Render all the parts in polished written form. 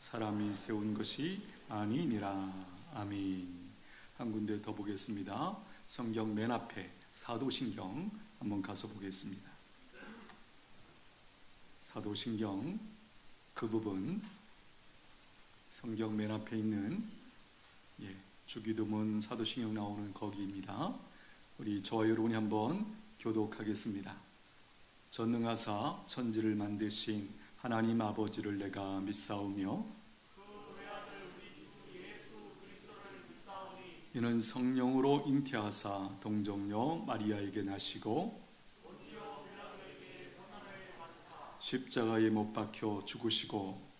사람이 세운 것이 아니니라. 아멘. 한 군데 더 보겠습니다. 성경 맨 앞에 사도신경 한번 가서 보겠습니다. 사도신경 그 부분, 성경 맨 앞에 있는 주기도문 사도신경 나오는 거기입니다. 우리 저와 여러분이 한번 교독하겠습니다. 전능하사 천지를 만드신 하나님 아버지를 내가 믿사오며 이는 성령으로 잉태하사 동정녀 마리아에게 나시고 십자가에 못 박혀 죽으시고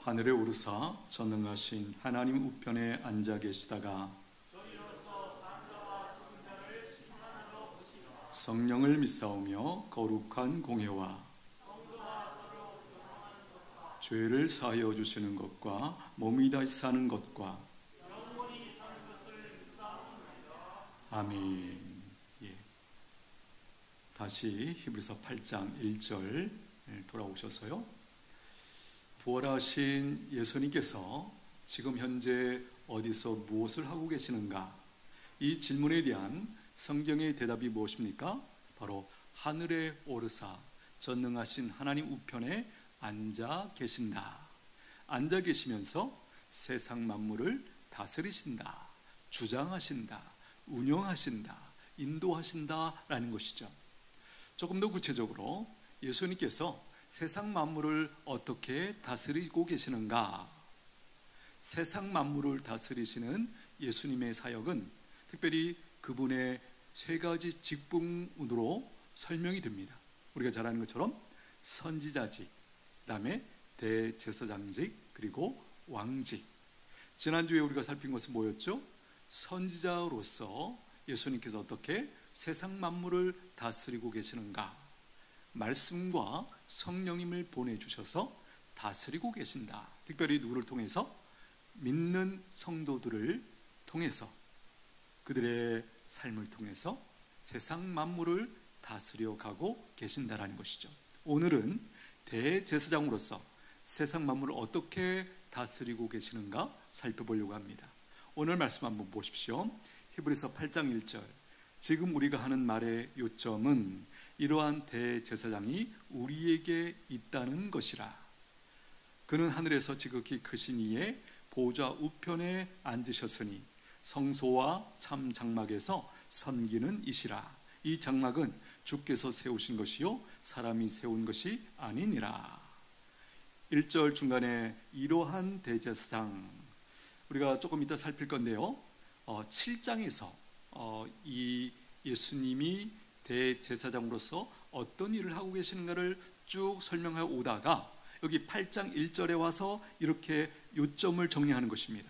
하늘에 오르사 전능하신 하나님 우편에 앉아 계시다가 성령을 믿사오며 거룩한 공회와 죄를 사하여 주시는 것과 몸이 다시 사는 것과 아멘. 다시 히브리서 8장 1절 돌아오셔서요. 부활하신 예수님께서 지금 현재 어디서 무엇을 하고 계시는가? 이 질문에 대한 성경의 대답이 무엇입니까? 바로 하늘에 오르사 전능하신 하나님 우편에 앉아 계신다. 앉아 계시면서 세상 만물을 다스리신다, 주장하신다, 운영하신다, 인도하신다라는 것이죠. 조금 더 구체적으로 예수님께서 세상 만물을 어떻게 다스리고 계시는가? 세상 만물을 다스리시는 예수님의 사역은 특별히 그분의 세 가지 직분으로 설명이 됩니다. 우리가 잘 아는 것처럼 선지자직, 그 다음에 대제사장직, 그리고 왕직. 지난주에 우리가 살핀 것은 뭐였죠? 선지자로서 예수님께서 어떻게 세상 만물을 다스리고 계시는가? 말씀과 성령님을 보내주셔서 다스리고 계신다. 특별히 누구를 통해서? 믿는 성도들을 통해서, 그들의 삶을 통해서 세상 만물을 다스려 가고 계신다라는 것이죠. 오늘은 대제사장으로서 세상 만물을 어떻게 다스리고 계시는가 살펴보려고 합니다. 오늘 말씀 한번 보십시오. 히브리서 8장 1절. 지금 우리가 하는 말의 요점은 이러한 대제사장이 우리에게 있다는 것이라. 그는 하늘에서 지극히 크신 이의 보좌 우편에 앉으셨으니 성소와 참 장막에서 섬기는 이시라. 이 장막은 주께서 세우신 것이요 사람이 세운 것이 아니니라. 1절 중간에 이러한 대제사장, 우리가 조금 이따 살필 건데요, 7장에서 이 예수님이 대제사장으로서 어떤 일을 하고 계시는가를 쭉 설명해 오다가 여기 8장 1절에 와서 이렇게 요점을 정리하는 것입니다.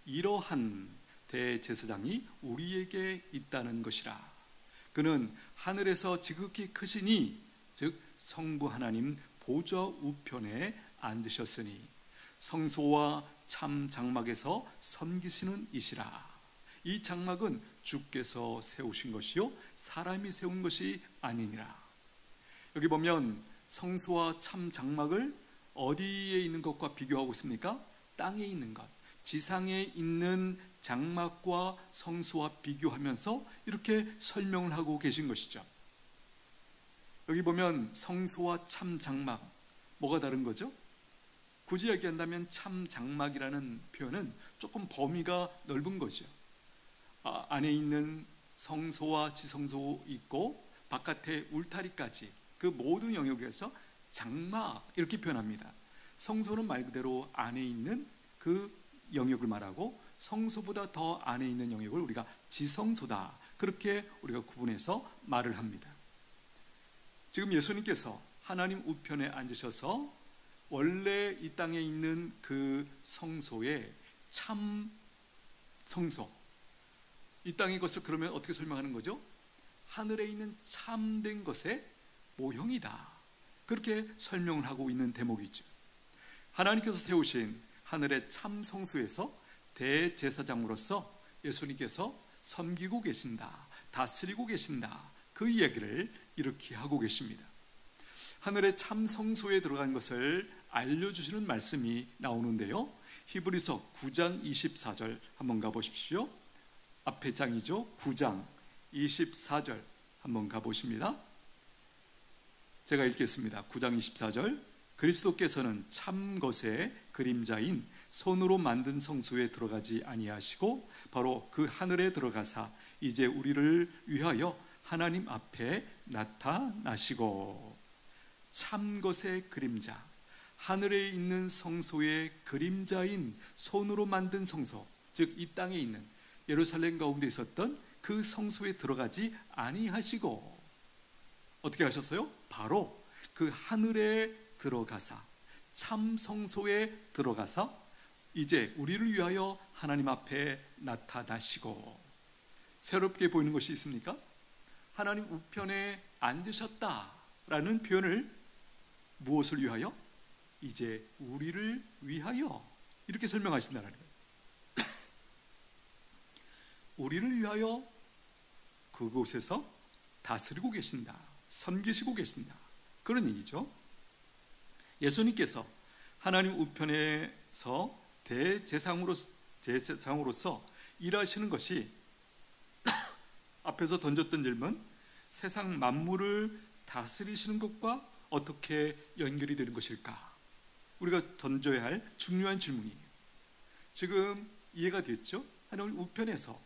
이러한 대제사장이 우리에게 있다는 것이라. 그는 하늘에서 지극히 크시니, 즉 성부 하나님 보좌 우편에 앉으셨으니 성소와 참 장막에서 섬기시는 이시라. 이 장막은 주께서 세우신 것이요 사람이 세운 것이 아니니라. 여기 보면 성소와 참 장막을 어디에 있는 것과 비교하고 있습니까? 땅에 있는 것, 지상에 있는 장막과 성소와 비교하면서 이렇게 설명을 하고 계신 것이죠. 여기 보면 성소와 참 장막, 뭐가 다른 거죠? 굳이 얘기한다면 참 장막이라는 표현은 조금 범위가 넓은 거죠. 안에 있는 성소와 지성소 있고 바깥에 울타리까지 그 모든 영역에서 장막 이렇게 표현합니다. 성소는 말 그대로 안에 있는 그 영역을 말하고 성소보다 더 안에 있는 영역을 우리가 지성소다, 그렇게 우리가 구분해서 말을 합니다. 지금 예수님께서 하나님 우편에 앉으셔서 원래 이 땅에 있는 그 성소의 참 성소, 이 땅의 것을 그러면 어떻게 설명하는 거죠? 하늘에 있는 참된 것의 모형이다, 그렇게 설명을 하고 있는 대목이죠. 하나님께서 세우신 하늘의 참 성소에서 대제사장으로서 예수님께서 섬기고 계신다, 다스리고 계신다, 그 이야기를 이렇게 하고 계십니다. 하늘의 참 성소에 들어간 것을 알려주시는 말씀이 나오는데요. 히브리서 9장 24절 한번 가보십시오. 앞에 장이죠. 9장 24절 한번 가보십니다. 제가 읽겠습니다. 9장 24절. 그리스도께서는 참 것의 그림자인 손으로 만든 성소에 들어가지 아니하시고 바로 그 하늘에 들어가사 이제 우리를 위하여 하나님 앞에 나타나시고. 참 것의 그림자, 하늘에 있는 성소의 그림자인 손으로 만든 성소, 즉 이 땅에 있는 예루살렘 가운데 있었던 그 성소에 들어가지 아니하시고 어떻게 하셨어요? 바로 그 하늘에 들어가사, 참 성소에 들어가사 이제 우리를 위하여 하나님 앞에 나타나시고. 새롭게 보이는 것이 있습니까? 하나님 우편에 앉으셨다라는 표현을 무엇을 위하여? 이제 우리를 위하여 이렇게 설명하신다는 거예요. 우리를 위하여 그곳에서 다스리고 계신다, 섬기시고 계신다, 그런 얘기죠. 예수님께서 하나님 우편에서 대제사장으로서 일하시는 것이 앞에서 던졌던 질문, 세상 만물을 다스리시는 것과 어떻게 연결이 되는 것일까? 우리가 던져야 할 중요한 질문이에요. 지금 이해가 됐죠? 하나님 우편에서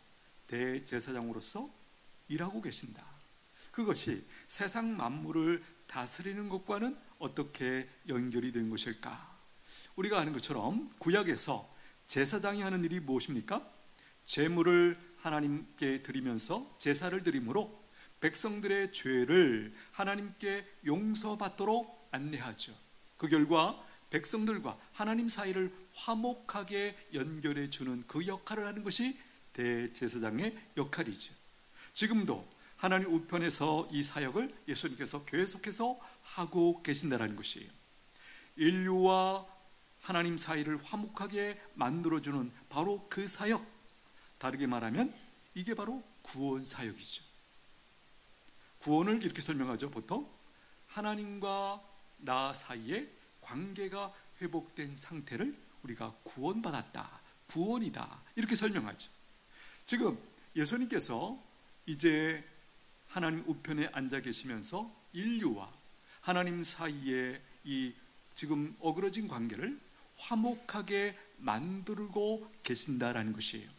대제사장으로서 일하고 계신다. 그것이 세상 만물을 다스리는 것과는 어떻게 연결이 된 것일까? 우리가 아는 것처럼 구약에서 제사장이 하는 일이 무엇입니까? 제물을 하나님께 드리면서 제사를 드림으로 백성들의 죄를 하나님께 용서받도록 안내하죠. 그 결과 백성들과 하나님 사이를 화목하게 연결해 주는 그 역할을 하는 것이 대제사장의 역할이죠. 지금도 하나님 우편에서 이 사역을 예수님께서 계속해서 하고 계신다는 것이에요. 인류와 하나님 사이를 화목하게 만들어주는 바로 그 사역, 다르게 말하면 이게 바로 구원 사역이죠. 구원을 이렇게 설명하죠. 보통 하나님과 나 사이에 관계가 회복된 상태를 우리가 구원받았다, 구원이다, 이렇게 설명하죠. 지금 예수님께서 이제 하나님 우편에 앉아 계시면서 인류와 하나님 사이에 이 지금 어그러진 관계를 화목하게 만들고 계신다라는 것이에요.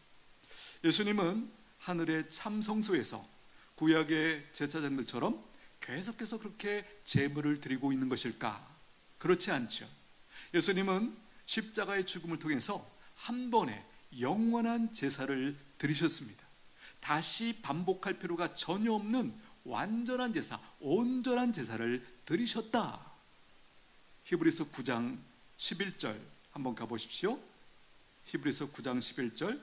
예수님은 하늘의 참 성소에서 구약의 제사장들처럼 계속해서 그렇게 제물을 드리고 있는 것일까? 그렇지 않죠. 예수님은 십자가의 죽음을 통해서 한 번에 영원한 제사를 드리셨습니다. 다시 반복할 필요가 전혀 없는 완전한 제사, 온전한 제사를 드리셨다. 히브리서 9장 11절 한번 가보십시오. 히브리서 9장 11절.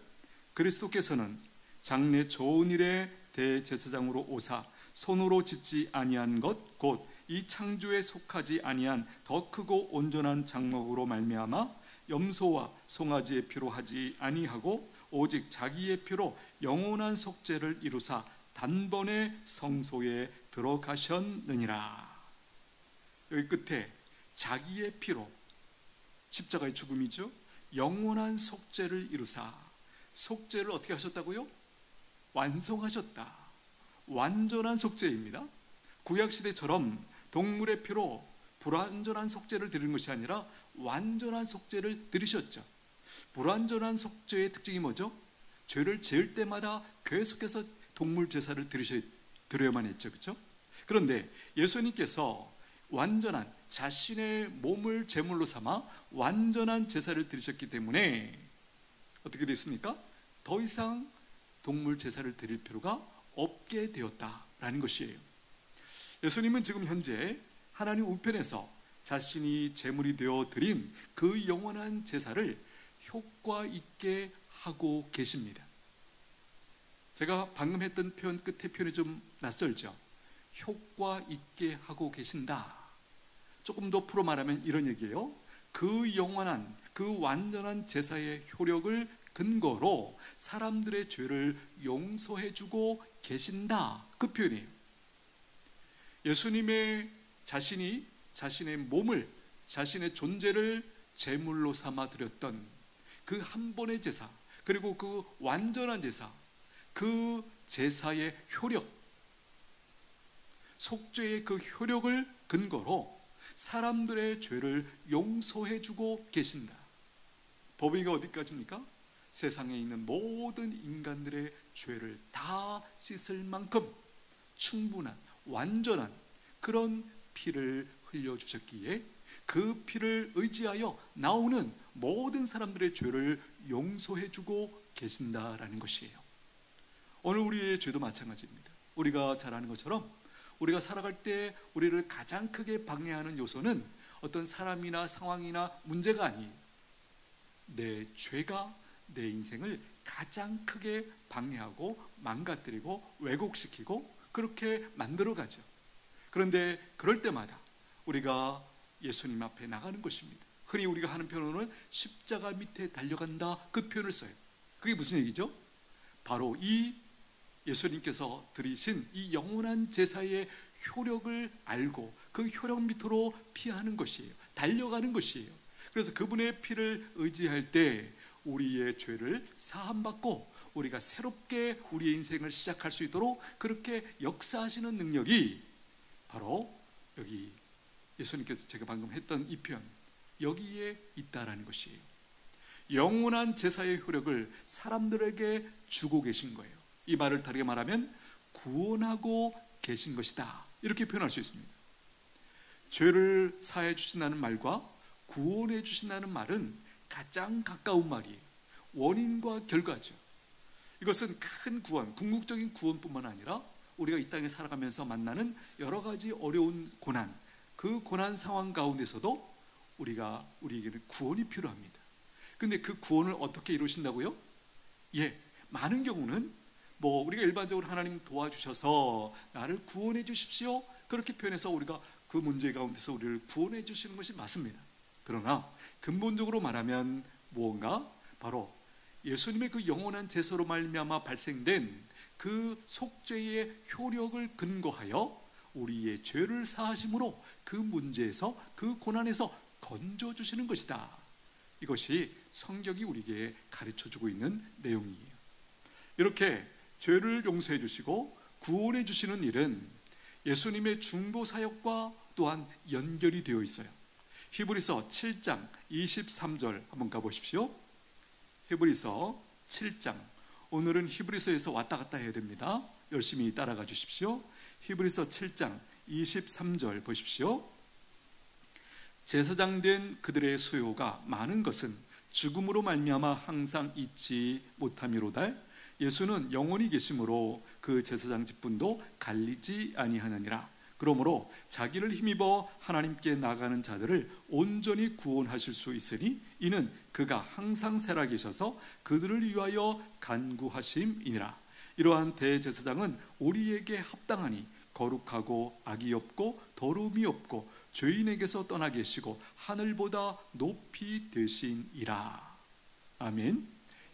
그리스도께서는 장래 좋은 일에 대제사장으로 오사 손으로 짓지 아니한 것 곧 이 창조에 속하지 아니한 더 크고 온전한 장막으로 말미암아 염소와 송아지의 피로 하지 아니하고 오직 자기의 피로 영원한 속죄를 이루사 단번에 성소에 들어가셨느니라. 여기 끝에 자기의 피로, 십자가의 죽음이죠. 영원한 속죄를 이루사, 속죄를 어떻게 하셨다고요? 완성하셨다. 완전한 속죄입니다. 구약시대처럼 동물의 피로 불완전한 속죄를 드리는 것이 아니라 완전한 속죄를 드리셨죠. 불완전한 속죄의 특징이 뭐죠? 죄를 지을 때마다 계속해서 동물 제사를 드려야만 했죠. 그렇죠? 그런데 예수님께서 완전한 자신의 몸을 제물로 삼아 완전한 제사를 드리셨기 때문에 어떻게 됐습니까? 더 이상 동물 제사를 드릴 필요가 없게 되었다라는 것이에요. 예수님은 지금 현재 하나님 우편에서 자신이 제물이 되어 드린 그 영원한 제사를 효과 있게 하고 계십니다. 제가 방금 했던 표현 끝에 표현이 좀 낯설죠? 효과 있게 하고 계신다. 조금 더 풀어 말하면 이런 얘기예요. 그 영원한, 그 완전한 제사의 효력을 근거로 사람들의 죄를 용서해주고 계신다. 그 표현이에요. 예수님의 자신이 자신의 몸을, 자신의 존재를 제물로 삼아 드렸던 그 한 번의 제사, 그리고 그 완전한 제사, 그 제사의 효력, 속죄의 그 효력을 근거로 사람들의 죄를 용서해 주고 계신다. 법의가 어디까지입니까? 세상에 있는 모든 인간들의 죄를 다 씻을 만큼 충분한, 완전한 그런 피를 흘려주셨기에 그 피를 의지하여 나오는 모든 사람들의 죄를 용서해 주고 계신다라는 것이에요. 오늘 우리의 죄도 마찬가지입니다. 우리가 잘 아는 것처럼 우리가 살아갈 때 우리를 가장 크게 방해하는 요소는 어떤 사람이나 상황이나 문제가 아니에요. 내 죄가 내 인생을 가장 크게 방해하고 망가뜨리고 왜곡시키고 그렇게 만들어가죠. 그런데 그럴 때마다 우리가 예수님 앞에 나가는 것입니다. 흔히 우리가 하는 표현으로는 십자가 밑에 달려간다, 그 표현을 써요. 그게 무슨 얘기죠? 바로 이 예수님께서 드리신 이 영원한 제사의 효력을 알고 그 효력 밑으로 피하는 것이에요. 달려가는 것이에요. 그래서 그분의 피를 의지할 때 우리의 죄를 사함받고 우리가 새롭게 우리의 인생을 시작할 수 있도록 그렇게 역사하시는 능력이 바로 여기 예수님께서 제가 방금 했던 이 표현, 여기에 있다라는 것이에요. 영원한 제사의 효력을 사람들에게 주고 계신 거예요. 이 말을 다르게 말하면 구원하고 계신 것이다, 이렇게 표현할 수 있습니다. 죄를 사해 주신다는 말과 구원해 주신다는 말은 가장 가까운 말이에요. 원인과 결과죠. 이것은 큰 구원, 궁극적인 구원뿐만 아니라 우리가 이 땅에 살아가면서 만나는 여러 가지 어려운 고난, 그 고난 상황 가운데서도 우리에게는 구원이 필요합니다. 근데 그 구원을 어떻게 이루신다고요? 많은 경우는 우리가 일반적으로 하나님 도와주셔서 나를 구원해 주십시오, 그렇게 표현해서 우리가 그 문제 가운데서 우리를 구원해 주시는 것이 맞습니다. 그러나 근본적으로 말하면 무언가 바로 예수님의 그 영원한 제사로 말미암아 발생된 그 속죄의 효력을 근거하여 우리의 죄를 사하심으로 그 문제에서, 그 고난에서 건져주시는 것이다. 이것이 성경이 우리에게 가르쳐주고 있는 내용이에요. 이렇게 죄를 용서해 주시고 구원해 주시는 일은 예수님의 중보 사역과 또한 연결이 되어 있어요. 히브리서 7장 23절 한번 가보십시오. 히브리서 7장, 오늘은 히브리서에서 왔다 갔다 해야 됩니다. 열심히 따라가 주십시오. 히브리서 7장 23절 보십시오. 제사장 된 그들의 수요가 많은 것은 죽음으로 말미암아 항상 잊지 못함이로다. 예수는 영원히 계심으로 그 제사장 직분도 갈리지 아니하느니라. 그러므로 자기를 힘입어 하나님께 나가는 자들을 온전히 구원하실 수 있으니 이는 그가 항상 살아계셔서 그들을 위하여 간구하심이니라. 이러한 대제사장은 우리에게 합당하니 거룩하고 악이 없고 더러움이 없고 죄인에게서 떠나 계시고 하늘보다 높이 되시니라. 아멘.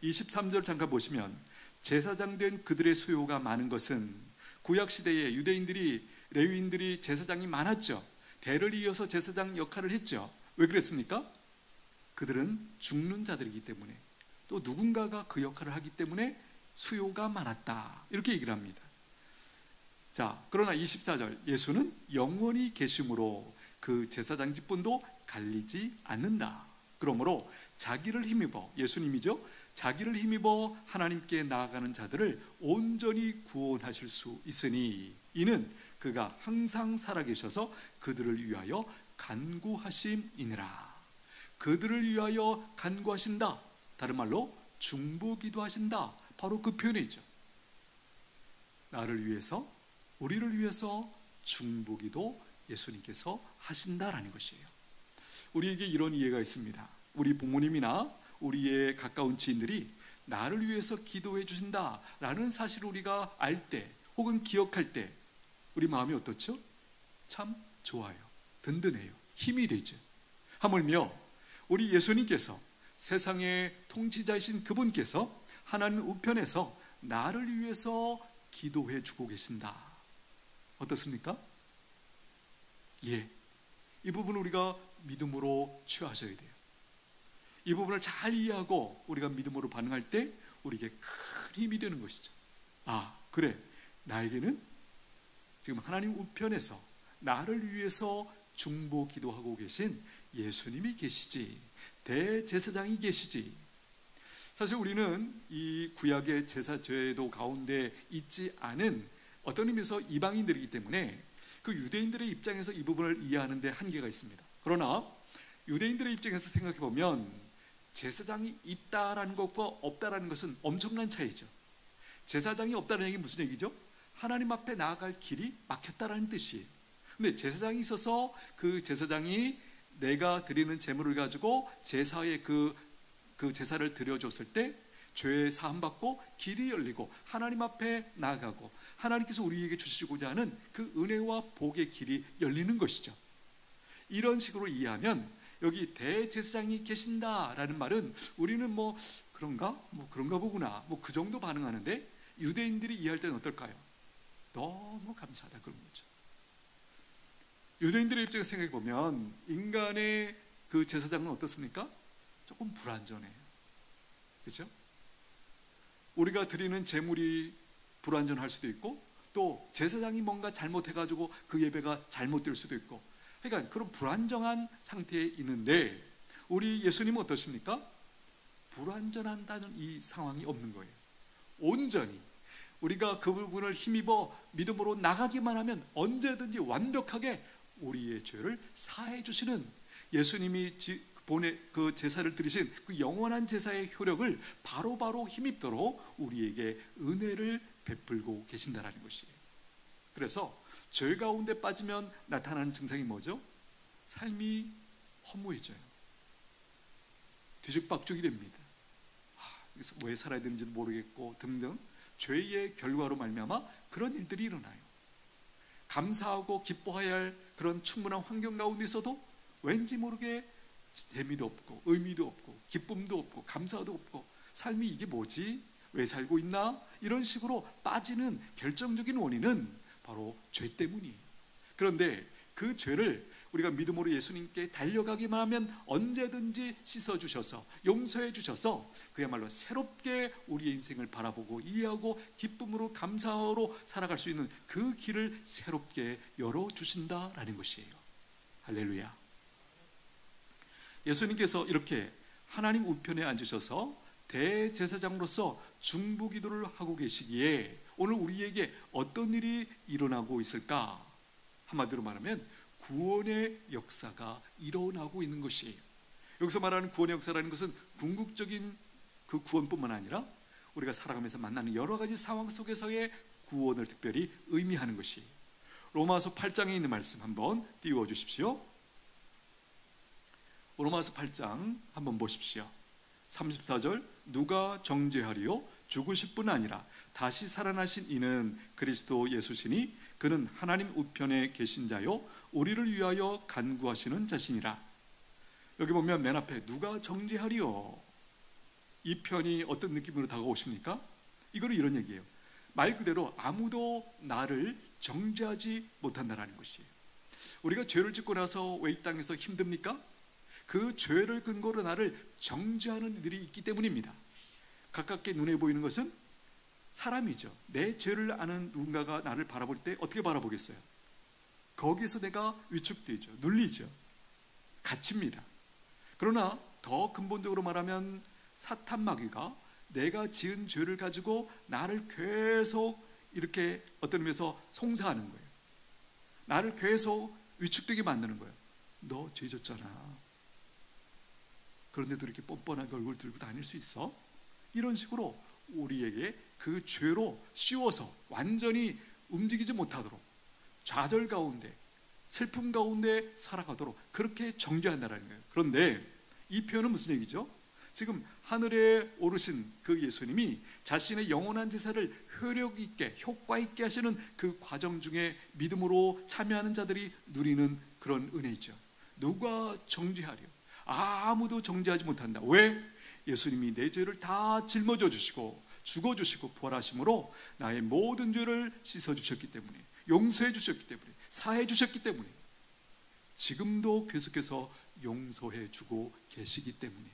23절 잠깐 보시면 제사장 된 그들의 수요가 많은 것은 구약시대에 유대인들이, 레위인들이 제사장이 많았죠. 대를 이어서 제사장 역할을 했죠. 왜 그랬습니까? 그들은 죽는 자들이기 때문에, 또 누군가가 그 역할을 하기 때문에 수요가 많았다, 이렇게 얘기를 합니다. 자, 그러나 24절, 예수는 영원히 계심으로 그 제사장 직분도 갈리지 않는다. 그러므로 자기를 힘입어, 예수님이죠, 자기를 힘입어 하나님께 나아가는 자들을 온전히 구원하실 수 있으니 이는 그가 항상 살아계셔서 그들을 위하여 간구하심이니라. 그들을 위하여 간구하신다, 다른 말로 중보기도 하신다, 바로 그 표현이죠. 나를 위해서, 우리를 위해서 중보기도 예수님께서 하신다라는 것이에요. 우리에게 이런 이해가 있습니다. 우리 부모님이나 우리의 가까운 지인들이 나를 위해서 기도해 주신다라는 사실을 우리가 알 때, 혹은 기억할 때 우리 마음이 어떻죠? 참 좋아요, 든든해요, 힘이 되죠. 하물며 우리 예수님께서, 세상의 통치자이신 그분께서 하나님 우편에서 나를 위해서 기도해 주고 계신다. 어떻습니까? 이 부분을 우리가 믿음으로 취하셔야 돼요. 이 부분을 잘 이해하고 우리가 믿음으로 반응할 때 우리에게 큰 힘이 되는 것이죠. 아, 그래, 나에게는 지금 하나님 우편에서 나를 위해서 중보 기도하고 계신 예수님이 계시지, 대제사장이 계시지. 사실 우리는 이 구약의 제사제도 가운데 있지 않은 어떤 의미에서 이방인들이기 때문에 그 유대인들의 입장에서 이 부분을 이해하는 데 한계가 있습니다. 그러나 유대인들의 입장에서 생각해 보면 제사장이 있다라는 것과 없다라는 것은 엄청난 차이죠. 제사장이 없다는 얘기는 무슨 얘기죠? 하나님 앞에 나아갈 길이 막혔다라는 뜻이에요. 근데 제사장이 있어서 그 제사장이 내가 드리는 제물을 가지고 제사에 그 제사를 드려줬을 때 죄 사함 받고 길이 열리고 하나님 앞에 나아가고 하나님께서 우리에게 주시고자 하는 그 은혜와 복의 길이 열리는 것이죠. 이런 식으로 이해하면 여기 대제사장이 계신다라는 말은 우리는 뭐 그런가 보구나 그 정도 반응하는데, 유대인들이 이해할 때는 어떨까요? 너무 감사하다 그런 거죠. 유대인들의 입장에서 생각해 보면 인간의 그 제사장은 어떻습니까? 조금 불완전해요. 그렇죠? 우리가 드리는 제물이 불완전할 수도 있고, 또 제사장이 뭔가 잘못해가지고 그 예배가 잘못될 수도 있고, 그러니까 그런 불완전한 상태에 있는데 우리 예수님은 어떠십니까? 불완전한다는 이 상황이 없는 거예요. 온전히 우리가 그 부분을 힘입어 믿음으로 나가기만 하면 언제든지 완벽하게 우리의 죄를 사해 주시는, 예수님이 그 제사를 드리신 그 영원한 제사의 효력을 바로바로 힘입도록 우리에게 은혜를 베풀고 계신다라는 것이에요. 그래서 죄 가운데 빠지면 나타나는 증상이 뭐죠? 삶이 허무해져요. 뒤죽박죽이 됩니다. 그래서 왜 살아야 되는지 모르겠고 등등 죄의 결과로 말미암아 그런 일들이 일어나요. 감사하고 기뻐해야 할 그런 충분한 환경 가운데 있어도 왠지 모르게 재미도 없고 의미도 없고 기쁨도 없고 감사도 없고, 삶이 이게 뭐지? 왜 살고 있나? 이런 식으로 빠지는 결정적인 원인은 바로 죄 때문이에요. 그런데 그 죄를 우리가 믿음으로 예수님께 달려가기만 하면 언제든지 씻어주셔서 용서해 주셔서 그야말로 새롭게 우리의 인생을 바라보고 이해하고 기쁨으로 감사로 살아갈 수 있는 그 길을 새롭게 열어주신다라는 것이에요. 할렐루야. 예수님께서 이렇게 하나님 우편에 앉으셔서 대제사장으로서 중보기도를 하고 계시기에 오늘 우리에게 어떤 일이 일어나고 있을까? 한마디로 말하면 구원의 역사가 일어나고 있는 것이에요. 여기서 말하는 구원의 역사라는 것은 궁극적인 그 구원뿐만 아니라 우리가 살아가면서 만나는 여러 가지 상황 속에서의 구원을 특별히 의미하는 것이에요. 로마서 8장에 있는 말씀 한번 띄워주십시오. 로마서 8장 한번 보십시오. 34절, 누가 정죄하리요? 죽으실 뿐 아니라 다시 살아나신 이는 그리스도 예수시니 그는 하나님 우편에 계신 자요 우리를 위하여 간구하시는 자신이라. 여기 보면 맨 앞에 누가 정죄하리요? 이 편이 어떤 느낌으로 다가오십니까? 이거는 이런 얘기예요. 말 그대로 아무도 나를 정죄하지 못한다는 것이에요. 우리가 죄를 짓고 나서 왜 이 땅에서 힘듭니까? 그 죄를 근거로 나를 정죄하는 이들이 있기 때문입니다. 가깝게 눈에 보이는 것은 사람이죠. 내 죄를 아는 누군가가 나를 바라볼 때 어떻게 바라보겠어요? 거기에서 내가 위축되죠. 눌리죠. 갇힙니다. 그러나 더 근본적으로 말하면 사탄 마귀가 내가 지은 죄를 가지고 나를 계속 이렇게 어떤 의미에서 송사하는 거예요. 나를 계속 위축되게 만드는 거예요. 너 죄 졌잖아. 그런데도 이렇게 뻔뻔하게 얼굴 들고 다닐 수 있어? 이런 식으로 우리에게 그 죄로 씌워서 완전히 움직이지 못하도록 좌절 가운데 슬픔 가운데 살아가도록 그렇게 정죄한다는 거예요. 그런데 이 표현은 무슨 얘기죠? 지금 하늘에 오르신 그 예수님이 자신의 영원한 제사를 효력 있게 효과 있게 하시는 그 과정 중에 믿음으로 참여하는 자들이 누리는 그런 은혜죠. 누가 정죄하려? 아무도 정죄하지 못한다. 왜? 예수님이 내 죄를 다 짊어져 주시고 죽어주시고 부활하심으로 나의 모든 죄를 씻어주셨기 때문에, 용서해 주셨기 때문에, 사해 주셨기 때문에 지금도 계속해서 용서해 주고 계시기 때문에.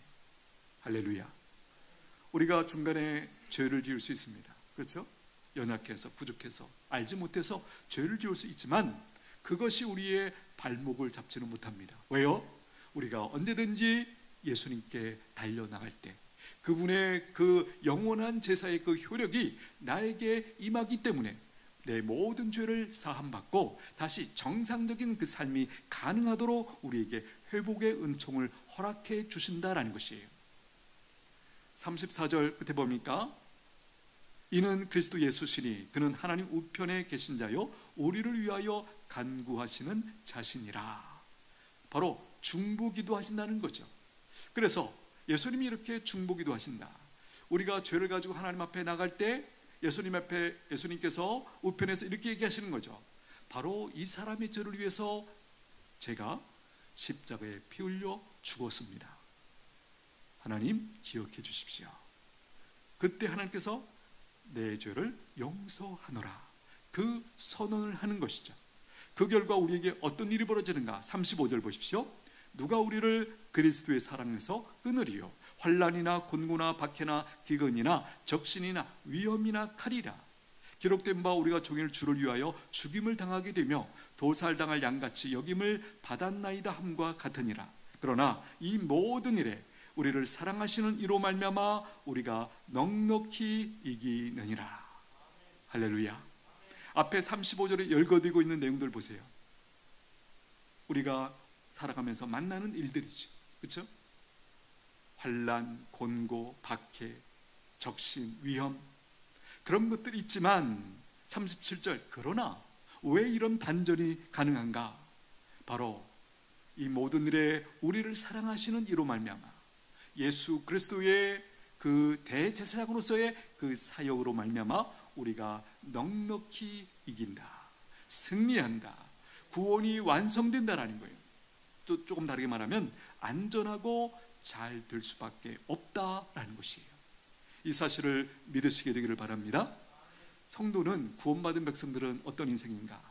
할렐루야. 우리가 중간에 죄를 지을 수 있습니다. 그렇죠? 연약해서, 부족해서, 알지 못해서 죄를 지을 수 있지만 그것이 우리의 발목을 잡지는 못합니다. 왜요? 우리가 언제든지 예수님께 달려나갈 때 그분의 그 영원한 제사의 그 효력이 나에게 임하기 때문에 내 모든 죄를 사함받고 다시 정상적인 그 삶이 가능하도록 우리에게 회복의 은총을 허락해 주신다라는 것이에요. 34절 끝에 봅니까? 이는 그리스도 예수시니 그는 하나님 우편에 계신 자요 우리를 위하여 간구하시는 자신이라. 바로 중보기도 하신다는 거죠. 그래서 예수님이 이렇게 중보기도 하신다. 우리가 죄를 가지고 하나님 앞에 나갈 때 예수님께서 우편에서 이렇게 얘기하시는 거죠. 바로 이 사람의 죄를 위해서 제가 십자가에 피 흘려 죽었습니다. 하나님 기억해 주십시오. 그때 하나님께서 내 죄를 용서하노라, 그 선언을 하는 것이죠. 그 결과 우리에게 어떤 일이 벌어지는가? 35절 보십시오. 누가 우리를 그리스도의 사랑에서 끊으리요? 환난이나 곤고나 박해나 기근이나 적신이나 위험이나 칼이라. 기록된 바 우리가 종일 주를 위하여 죽임을 당하게 되며 도살당할 양같이 여김을 받았나이다 함과 같으니라. 그러나 이 모든 일에 우리를 사랑하시는 이로 말미암아 우리가 넉넉히 이기느니라. 할렐루야. 앞에 35절에 열거되고 있는 내용들 보세요. 우리가 살아가면서 만나는 일들이지, 그렇죠? 환난, 곤고, 박해, 적신, 위험, 그런 것들이 있지만 37절, 그러나 왜 이런 반전이 가능한가? 바로 이 모든 일에 우리를 사랑하시는 이로 말미암아 예수 그리스도의 그 대제사장으로서의 그 사역으로 말미암아 우리가 넉넉히 이긴다, 승리한다, 구원이 완성된다라는 거예요. 또 조금 다르게 말하면 안전하고 잘 될 수밖에 없다라는 것이에요. 이 사실을 믿으시게 되기를 바랍니다. 성도는, 구원받은 백성들은 어떤 인생인가?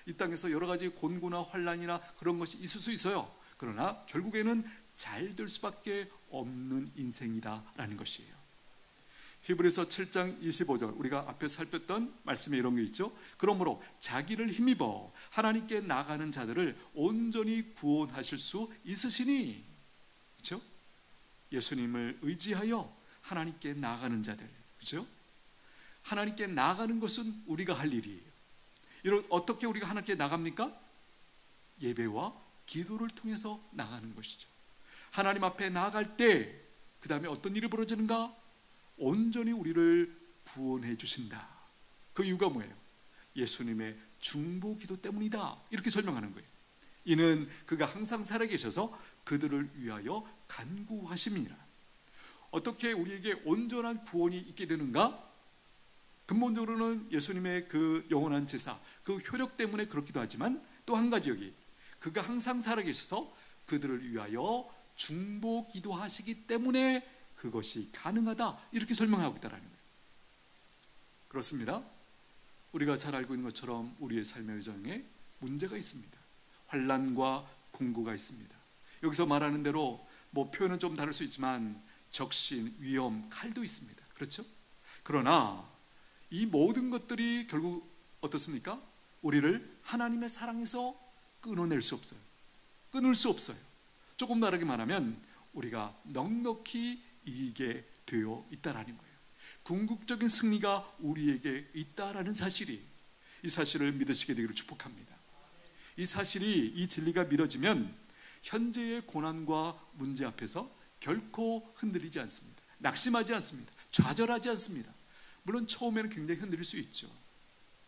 이 땅에서 여러 가지 곤고나 환난이나 그런 것이 있을 수 있어요. 그러나 결국에는 잘 될 수밖에 없는 인생이다라는 것이에요. 히브리서 7장 25절, 우리가 앞에 살폈던 말씀에 이런 게 있죠. 그러므로 자기를 힘입어 하나님께 나가는 자들을 온전히 구원하실 수 있으시니. 그렇죠? 예수님을 의지하여 하나님께 나가는 자들, 그렇죠? 하나님께 나가는 것은 우리가 할 일이에요. 어떻게 우리가 하나님께 나갑니까? 예배와 기도를 통해서 나가는 것이죠. 하나님 앞에 나아갈 때 그 다음에 어떤 일이 벌어지는가? 온전히 우리를 구원해 주신다. 그 이유가 뭐예요? 예수님의 중보기도 때문이다, 이렇게 설명하는 거예요. 이는 그가 항상 살아계셔서 그들을 위하여 간구하심이라. 어떻게 우리에게 온전한 구원이 있게 되는가? 근본적으로는 예수님의 그 영원한 제사, 그 효력 때문에 그렇기도 하지만 또 한 가지, 여기 그가 항상 살아계셔서 그들을 위하여 중보 기도하시기 때문에 그것이 가능하다, 이렇게 설명하고 있다는 거예요. 그렇습니다. 우리가 잘 알고 있는 것처럼 우리의 삶의 여정에 문제가 있습니다. 환난과 공고가 있습니다. 여기서 말하는 대로 표현은 좀 다를 수 있지만 적신, 위험, 칼도 있습니다. 그렇죠? 그러나 이 모든 것들이 결국 어떻습니까? 우리를 하나님의 사랑에서 끊어낼 수 없어요. 끊을 수 없어요. 조금 다르게 말하면 우리가 넉넉히 이기게 되어 있다라는 거예요. 궁극적인 승리가 우리에게 있다라는 사실이, 이 사실을 믿으시게 되기를 축복합니다. 이 사실이, 이 진리가 믿어지면 현재의 고난과 문제 앞에서 결코 흔들리지 않습니다. 낙심하지 않습니다. 좌절하지 않습니다. 물론 처음에는 굉장히 흔들릴 수 있죠.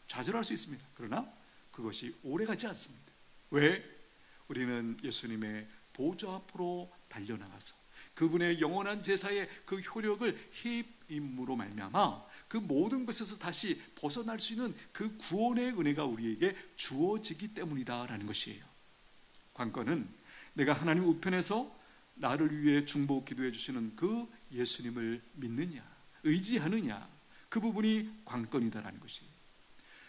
좌절할 수 있습니다. 그러나 그것이 오래가지 않습니다. 왜? 우리는 예수님의 보좌 앞으로 달려나가서 그분의 영원한 제사의 그 효력을 힘임으로 말미암아 그 모든 것에서 다시 벗어날 수 있는 그 구원의 은혜가 우리에게 주어지기 때문이다라는 것이에요. 관건은 내가 하나님 우편에서 나를 위해 중보 기도해 주시는 그 예수님을 믿느냐, 의지하느냐, 그 부분이 관건이다라는 것이에요.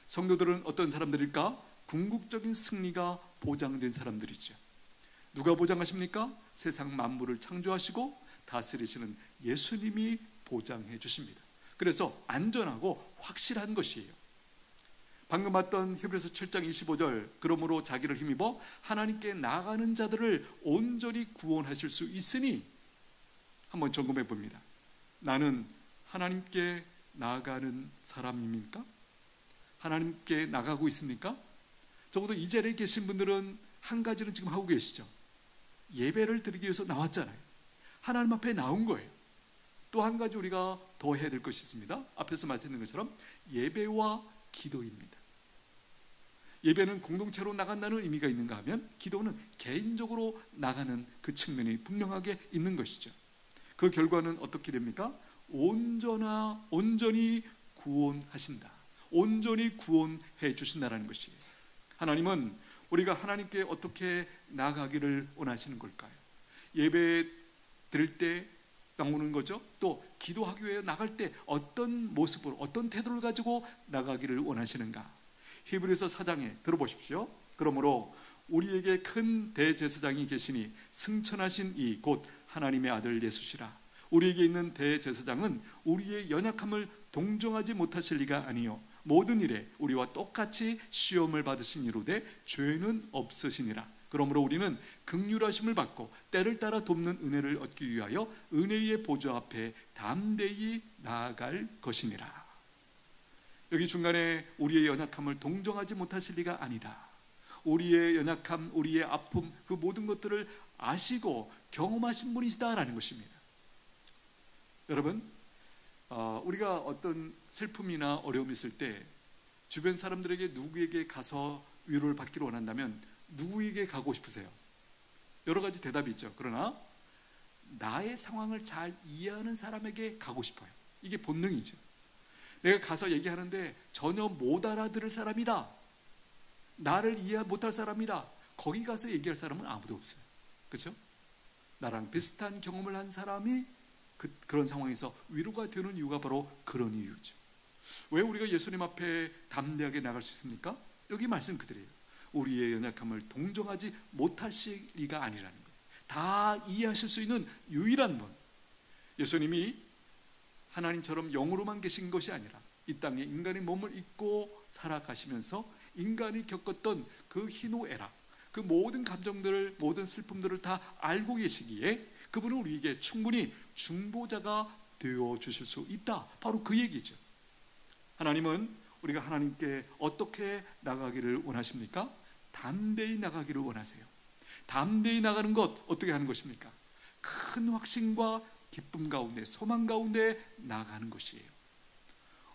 성도들은 어떤 사람들일까? 궁극적인 승리가 보장된 사람들이죠. 누가 보장하십니까? 세상 만물을 창조하시고 다스리시는 예수님이 보장해 주십니다. 그래서 안전하고 확실한 것이에요. 방금 봤던 히브리서 7장 25절, 그러므로 자기를 힘입어 하나님께 나아가는 자들을 온전히 구원하실 수 있으니, 한번 점검해 봅니다. 나는 하나님께 나아가는 사람입니까? 하나님께 나가고 있습니까? 적어도 이 자리에 계신 분들은 한 가지는 지금 하고 계시죠. 예배를 드리기 위해서 나왔잖아요. 하나님 앞에 나온 거예요. 또 한 가지 우리가 더 해야 될 것이 있습니다. 앞에서 말씀드린 것처럼 예배와 기도입니다. 예배는 공동체로 나간다는 의미가 있는가 하면, 기도는 개인적으로 나가는 그 측면이 분명하게 있는 것이죠. 그 결과는 어떻게 됩니까? 온전히 구원하신다. 온전히 구원해 주신다는 것이에요. 하나님은 우리가 하나님께 어떻게 나아가기를 원하시는 걸까요? 예배 드릴 때 나오는 거죠. 또 기도하기 위해 나갈 때 어떤 모습으로, 어떤 태도를 가지고 나가기를 원하시는가? 히브리서 4장에 들어보십시오. 그러므로 우리에게 큰 대제사장이 계시니 승천하신 이 곧 하나님의 아들 예수시라. 우리에게 있는 대제사장은 우리의 연약함을 동정하지 못하실 리가 아니요 모든 일에 우리와 똑같이 시험을 받으신 이로되 죄는 없으시니라. 그러므로 우리는 긍휼하심을 받고 때를 따라 돕는 은혜를 얻기 위하여 은혜의 보좌 앞에 담대히 나아갈 것이니라. 여기 중간에 우리의 연약함을 동정하지 못하실 리가 아니다. 우리의 연약함, 우리의 아픔, 그 모든 것들을 아시고 경험하신 분이시다라는 것입니다. 여러분, 우리가 어떤 슬픔이나 어려움이 있을 때 주변 사람들에게 누구에게 가서 위로를 받기를 원한다면 누구에게 가고 싶으세요? 여러 가지 대답이 있죠. 그러나 나의 상황을 잘 이해하는 사람에게 가고 싶어요. 이게 본능이죠. 내가 가서 얘기하는데 전혀 못 알아들을 사람이다, 나를 이해 못할 사람이다, 거기 가서 얘기할 사람은 아무도 없어요. 그렇죠? 나랑 비슷한 경험을 한 사람이 그런 상황에서 위로가 되는 이유가 바로 그런 이유죠. 왜 우리가 예수님 앞에 담대하게 나갈 수 있습니까? 여기 말씀 그대로예요. 우리의 연약함을 동정하지 못하실 리가 아니라는 거예요. 다 이해하실 수 있는 유일한 분, 예수님이 하나님처럼 영으로만 계신 것이 아니라 이 땅에 인간의 몸을 입고 살아가시면서 인간이 겪었던 그 희노애락, 그 모든 감정들을, 모든 슬픔들을 다 알고 계시기에 그분은 우리에게 충분히 중보자가 되어주실 수 있다. 바로 그 얘기죠. 하나님은 우리가 하나님께 어떻게 나가기를 원하십니까? 담대히 나가기를 원하세요. 담대히 나가는 것, 어떻게 하는 것입니까? 큰 확신과 기쁨 가운데, 소망 가운데 나가는 것이에요.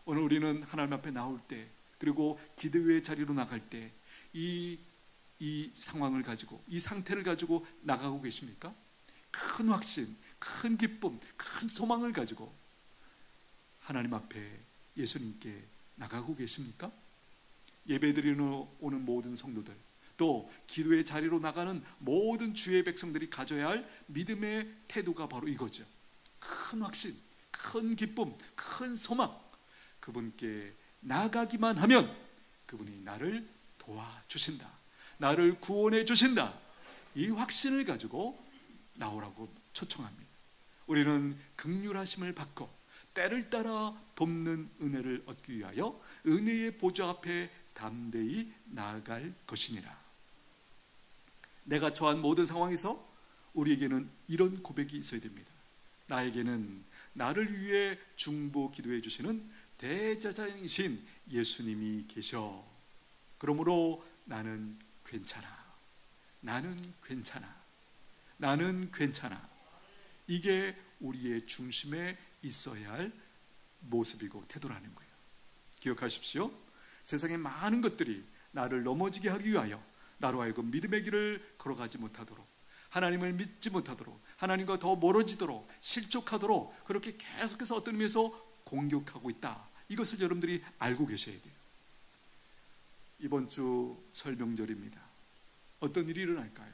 오늘 우리는 하나님 앞에 나올 때, 그리고 기도의 자리로 나갈 때 이 상황을 가지고, 이 상태를 가지고 나가고 계십니까? 큰 확신, 큰 기쁨, 큰 소망을 가지고 하나님 앞에 예수님께 나가고 계십니까? 예배드리러 오는 모든 성도들, 또 기도의 자리로 나가는 모든 주의 백성들이 가져야 할 믿음의 태도가 바로 이거죠. 큰 확신, 큰 기쁨, 큰 소망, 그분께 나가기만 하면 그분이 나를 도와주신다, 나를 구원해 주신다, 이 확신을 가지고 나오라고 초청합니다. 우리는 긍휼하심을 받고 때를 따라 돕는 은혜를 얻기 위하여 은혜의 보좌 앞에 담대히 나아갈 것이니라. 내가 처한 모든 상황에서 우리에게는 이런 고백이 있어야 됩니다. 나에게는 나를 위해 중보 기도해 주시는 대제사장이신 예수님이 계셔. 그러므로 나는 괜찮아. 나는 괜찮아. 나는 괜찮아. 이게 우리의 중심에 있어야 할 모습이고 태도라는 거예요. 기억하십시오. 세상의 많은 것들이 나를 넘어지게 하기 위하여 나로 하여금 믿음의 길을 걸어가지 못하도록, 하나님을 믿지 못하도록, 하나님과 더 멀어지도록, 실족하도록 그렇게 계속해서 어떤 의미에서 공격하고 있다. 이것을 여러분들이 알고 계셔야 돼요. 이번 주 설 명절입니다. 어떤 일이 일어날까요?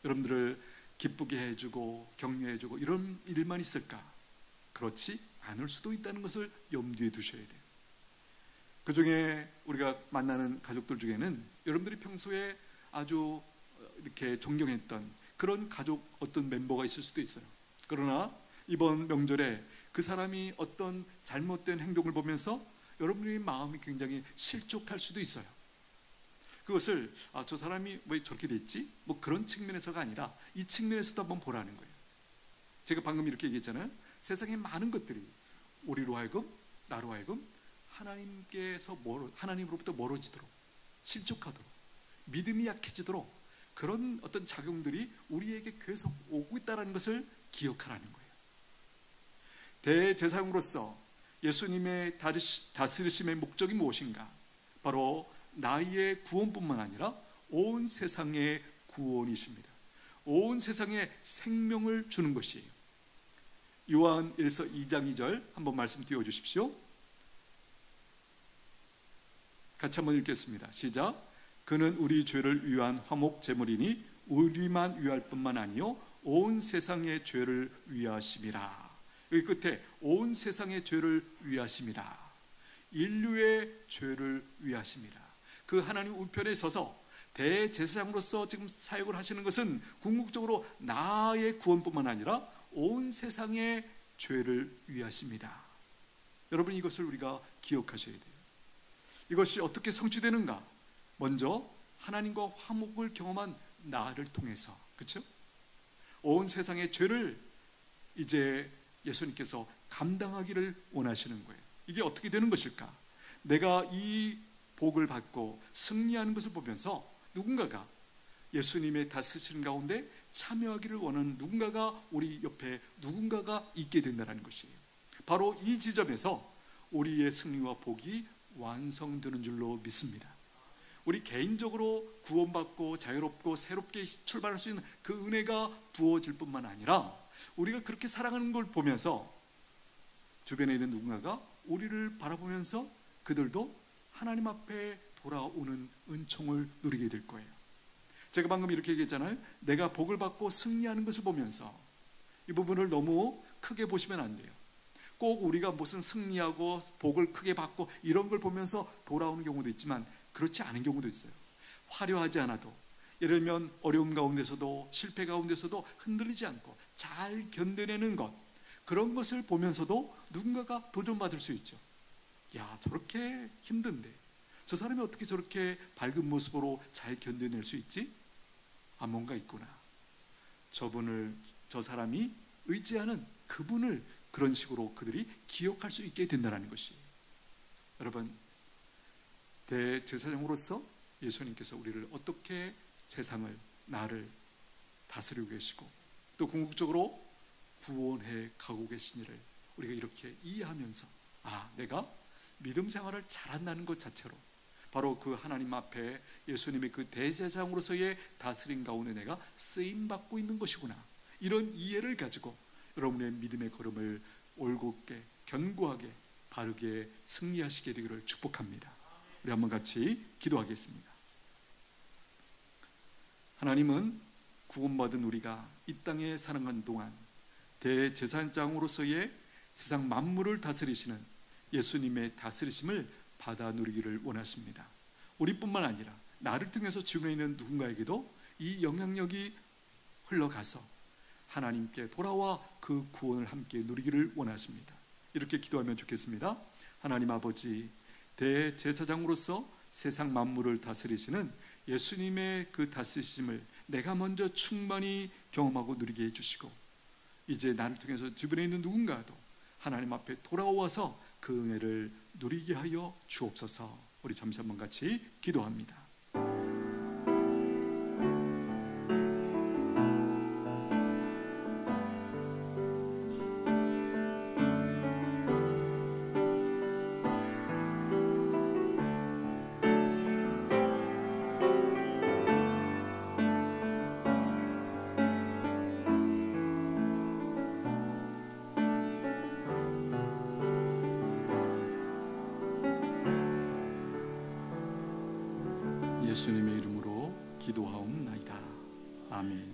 여러분들을 기쁘게 해주고 격려해주고 이런 일만 있을까? 그렇지 않을 수도 있다는 것을 염두에 두셔야 돼요. 그 중에 우리가 만나는 가족들 중에는 여러분들이 평소에 아주 이렇게 존경했던 그런 가족 어떤 멤버가 있을 수도 있어요. 그러나 이번 명절에 그 사람이 어떤 잘못된 행동을 보면서 여러분의 마음이 굉장히 실족할 수도 있어요. 그것을 저 사람이 왜 저렇게 됐지? 뭐 그런 측면에서가 아니라 이 측면에서도 한번 보라는 거예요. 제가 방금 이렇게 얘기했잖아요. 세상에 많은 것들이 우리로 하여금, 나로 하여금 하나님으로부터 멀어지도록, 실족하도록, 믿음이 약해지도록 그런 어떤 작용들이 우리에게 계속 오고 있다는 것을 기억하라는 거예요. 대제사장으로서 예수님의 다스리심의 목적이 무엇인가? 바로 나의 구원뿐만 아니라 온 세상의 구원이십니다. 온 세상에 생명을 주는 것이에요. 요한 1서 2장 2절 한번 말씀 띄워주십시오. 같이 한번 읽겠습니다. 시작. 그는 우리 죄를 위한 화목 제물이니 우리만 위할 뿐만 아니요 온 세상의 죄를 위하심이라. 여기 끝에 온 세상의 죄를 위하심이라. 인류의 죄를 위하심이라. 그 하나님 우편에 서서 대제사장으로서 지금 사역을 하시는 것은 궁극적으로 나의 구원뿐만 아니라 온 세상의 죄를 위하십니다. 여러분, 이것을 우리가 기억하셔야 돼요. 이것이 어떻게 성취되는가? 먼저 하나님과 화목을 경험한 나를 통해서, 그렇죠? 온 세상의 죄를 이제 예수님께서 감당하기를 원하시는 거예요. 이게 어떻게 되는 것일까? 내가 이 복을 받고 승리하는 것을 보면서 누군가가 예수님의 다스리시는 가운데 참여하기를 원하는 누군가가 우리 옆에 누군가가 있게 된다는 것이에요. 바로 이 지점에서 우리의 승리와 복이 완성되는 줄로 믿습니다. 우리 개인적으로 구원받고 자유롭고 새롭게 출발할 수 있는 그 은혜가 부어질 뿐만 아니라 우리가 그렇게 살아가는 걸 보면서 주변에 있는 누군가가 우리를 바라보면서 그들도 하나님 앞에 돌아오는 은총을 누리게 될 거예요. 제가 방금 이렇게 얘기했잖아요. 내가 복을 받고 승리하는 것을 보면서 이 부분을 너무 크게 보시면 안 돼요. 꼭 우리가 무슨 승리하고 복을 크게 받고 이런 걸 보면서 돌아오는 경우도 있지만 그렇지 않은 경우도 있어요. 화려하지 않아도, 예를 들면 어려움 가운데서도 실패 가운데서도 흔들리지 않고 잘 견뎌내는 것, 그런 것을 보면서도 누군가가 도전받을 수 있죠. 야, 저렇게 힘든데 저 사람이 어떻게 저렇게 밝은 모습으로 잘 견뎌낼 수 있지? 아, 뭔가 있구나. 저 사람이 의지하는 그분을 그런 식으로 그들이 기억할 수 있게 된다는 것이, 여러분, 대제사장으로서 예수님께서 우리를 어떻게 세상을, 나를 다스리고 계시고 또 궁극적으로 구원해 가고 계시니를 우리가 이렇게 이해하면서 내가 믿음 생활을 잘한다는 것 자체로 바로 그 하나님 앞에 예수님의 그 대제사장으로서의 다스림 가운데 내가 쓰임받고 있는 것이구나, 이런 이해를 가지고 여러분의 믿음의 걸음을 올곧게 견고하게 바르게 승리하시게 되기를 축복합니다. 우리 한번 같이 기도하겠습니다. 하나님은 구원받은 우리가 이 땅에 살아가는 동안 대제사장으로서의 세상 만물을 다스리시는 예수님의 다스리심을 받아 누리기를 원하십니다. 우리뿐만 아니라 나를 통해서 주변에 있는 누군가에게도 이 영향력이 흘러가서 하나님께 돌아와 그 구원을 함께 누리기를 원하십니다. 이렇게 기도하면 좋겠습니다. 하나님 아버지, 대제사장으로서 세상 만물을 다스리시는 예수님의 그 다스리심을 내가 먼저 충만히 경험하고 누리게 해주시고 이제 나를 통해서 주변에 있는 누군가도 하나님 앞에 돌아와서 그 은혜를 누리게 하여 주옵소서. 우리 잠시 한번 같이 기도합니다. 예수님의 이름으로 기도하옵나이다. 아멘.